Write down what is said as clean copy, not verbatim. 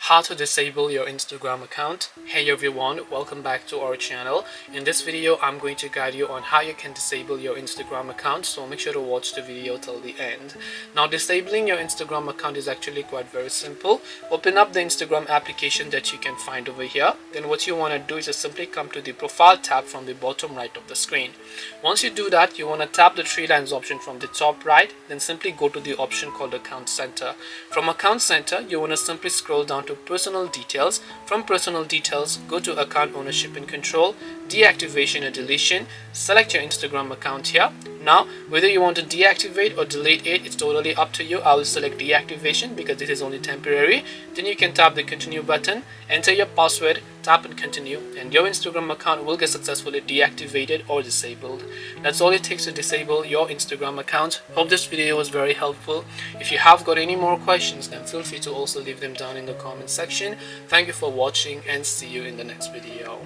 how to disable your Instagram account. Hey everyone, welcome back to our channel. In this video I'm going to guide you on how you can disable your Instagram account, so make sure to watch the video till the end. Now, disabling your Instagram account is actually quite very simple. Open up the Instagram application that you can find over here. Then what you want to do is just simply come to the profile tab from the bottom right of the screen. Once you do that, you want to tap the three lines option from the top right, then simply go to the option called Account Center. From Account Center, you want to simply scroll down to Personal Details. From Personal Details, go to Account Ownership and Control, Deactivation or Deletion. Select your Instagram account here. Now, whether you want to deactivate or delete it, it's totally up to you. I will select deactivation because this is only temporary. Then you can tap the continue button, enter your password, tap and continue, and your Instagram account will get successfully deactivated or disabled. That's all it takes to disable your Instagram account. Hope this video was very helpful. If you have got any more questions, then feel free to also leave them down in the comment section. Thank you for watching and see you in the next video.